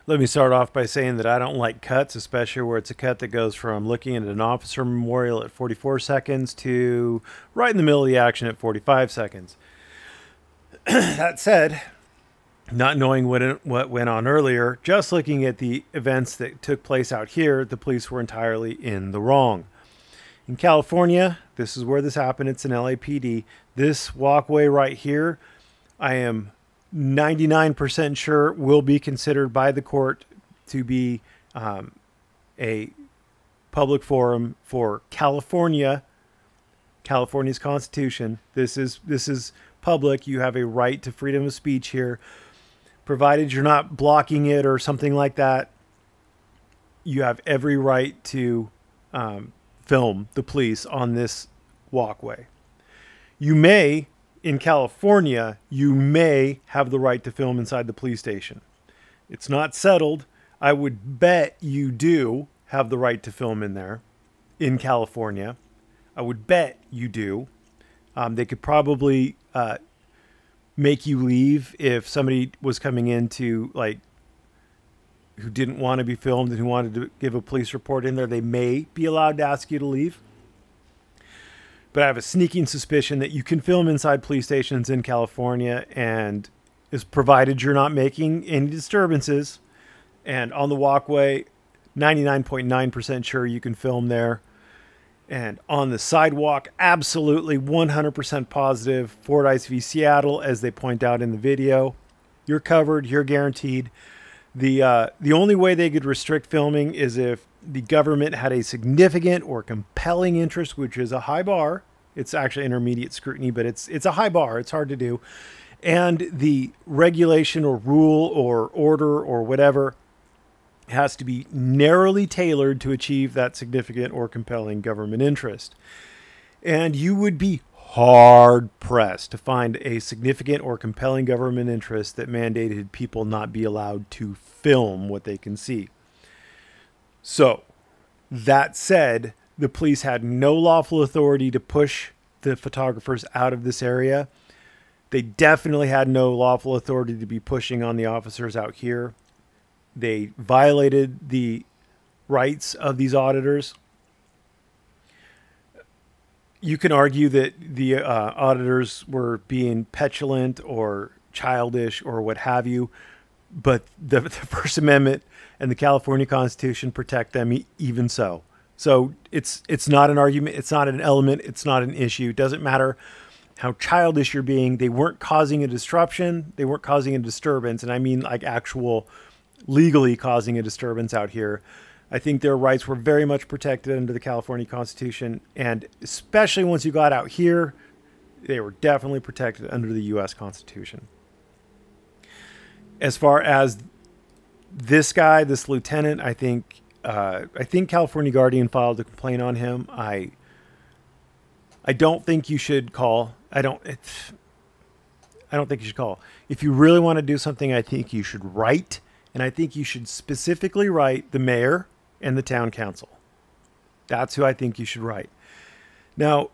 Let me start off by saying that I don't like cuts, especially where it's a cut that goes from looking at an officer memorial at 44 seconds to right in the middle of the action at 45 seconds. That said, not knowing what went on earlier, just looking at the events that took place out here, the police were entirely in the wrong. In California, this is where this happened. It's an LAPD. This walkway right here, I am 99% sure will be considered by the court to be a public forum for California's Constitution. This is public. You have a right to freedom of speech here, provided you're not blocking it or something like that. You have every right to film the police on this walkway. You may, in California, you may have the right to film inside the police station. It's not settled. I would bet you do have the right to film in there in California. I would bet you do. They could probably make you leave if somebody was coming in to, like, who didn't want to be filmed and who wanted to give a police report in there. They may be allowed to ask you to leave. But I have a sneaking suspicion that you can film inside police stations in California, and is provided you're not making any disturbances. And on the walkway, 99.9% sure you can film there. And on the sidewalk, absolutely 100% positive. Fordyce v. Seattle, as they point out in the video. You're covered. You're guaranteed. The only way they could restrict filming is if the government had a significant or compelling interest, which is a high bar. It's actually intermediate scrutiny, but it's a high bar. It's hard to do. And the regulation or rule or order or whatever has to be narrowly tailored to achieve that significant or compelling government interest. And you would be hard pressed to find a significant or compelling government interest that mandated people not be allowed to film what they can see. So, that said, the police had no lawful authority to push the photographers out of this area. They definitely had no lawful authority to be pushing on the officers out here. They violated the rights of these auditors. You can argue that the auditors were being petulant or childish or what have you, but the First Amendment and the California Constitution protect them even so. So it's not an argument. It's not an element. It's not an issue. It doesn't matter how childish you're being. They weren't causing a disruption. They weren't causing a disturbance. And I mean like actual legally causing a disturbance out here. I think their rights were very much protected under the California Constitution. And especially once you got out here, they were definitely protected under the U.S. Constitution. As far as this guy, this lieutenant, I think California Guardian filed a complaint on him. I don't think you should call. I don't think you should call. If you really want to do something, I think you should write. And I think you should specifically write the mayor and the town council. That's who I think you should write. Now,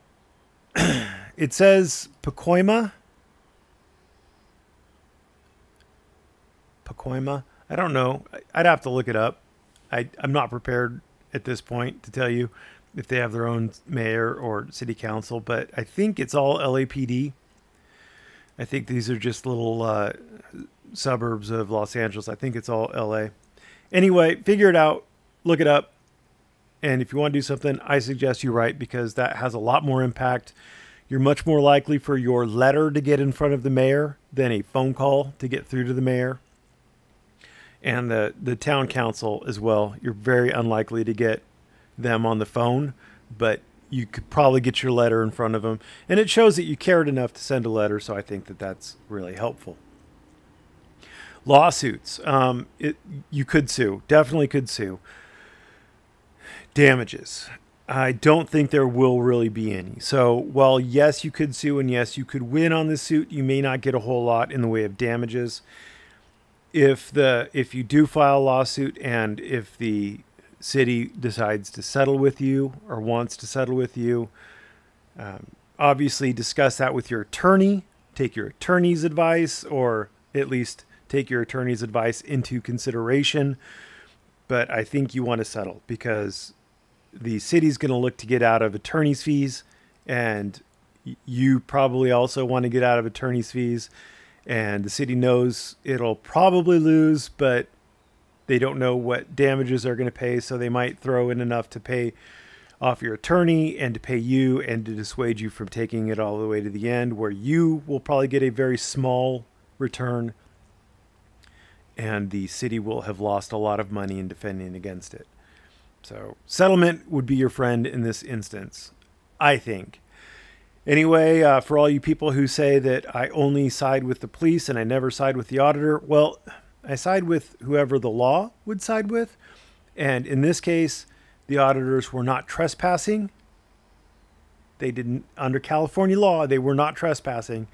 it says Pacoima. I don't know. I'd have to look it up. I'm not prepared at this point to tell you if they have their own mayor or city council, but I think it's all LAPD. I think these are just little suburbs of Los Angeles. I think it's all LA. Anyway, figure it out. Look it up. And if you want to do something, I suggest you write, because that has a lot more impact. You're much more likely for your letter to get in front of the mayor than a phone call to get through to the mayor. And the town council as well. You're very unlikely to get them on the phone, but you could probably get your letter in front of them. And it shows that you cared enough to send a letter, so I think that that's really helpful. Lawsuits. You could sue. Definitely could sue. Damages. I don't think there will really be any. So while yes, you could sue and yes, you could win on this suit, you may not get a whole lot in the way of damages. If you do file a lawsuit and if the city decides to settle with you or wants to settle with you, obviously discuss that with your attorney. Take your attorney's advice, or at least take your attorney's advice into consideration. But I think you want to settle because the city's going to look to get out of attorney's fees, and you probably also want to get out of attorney's fees. And the city knows it'll probably lose, but they don't know what damages they're going to pay, so they might throw in enough to pay off your attorney and to pay you and to dissuade you from taking it all the way to the end, where you will probably get a very small return and the city will have lost a lot of money in defending against it. So settlement would be your friend in this instance, I think. Anyway, for all you people who say that I only side with the police and I never side with the auditor, well, I side with whoever the law would side with. And in this case, the auditors were not trespassing. They didn't, under California law, they were not trespassing.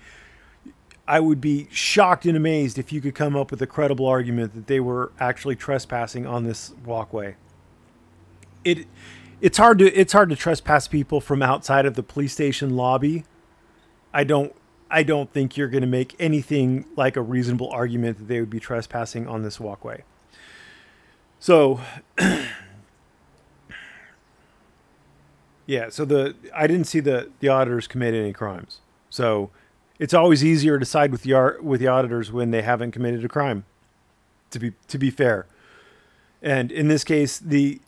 I would be shocked and amazed if you could come up with a credible argument that they were actually trespassing on this walkway. It's hard to trespass people from outside of the police station lobby. I don't think you're going to make anything like a reasonable argument that they would be trespassing on this walkway. So, yeah, so I didn't see the auditors commit any crimes. So it's always easier to side with the auditors when they haven't committed a crime, to be fair. And in this case, the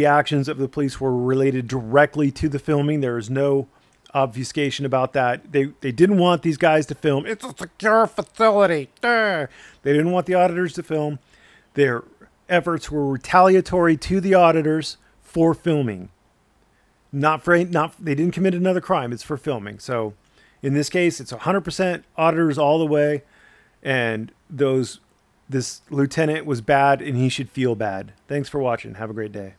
actions of the police were related directly to the filming. There is no obfuscation about that. They didn't want these guys to film. It's a secure facility. They didn't want the auditors to film. Their efforts were retaliatory to the auditors for filming. They didn't commit another crime. It's for filming. So in this case, it's 100% auditors all the way. And this lieutenant was bad and he should feel bad. Thanks for watching. Have a great day.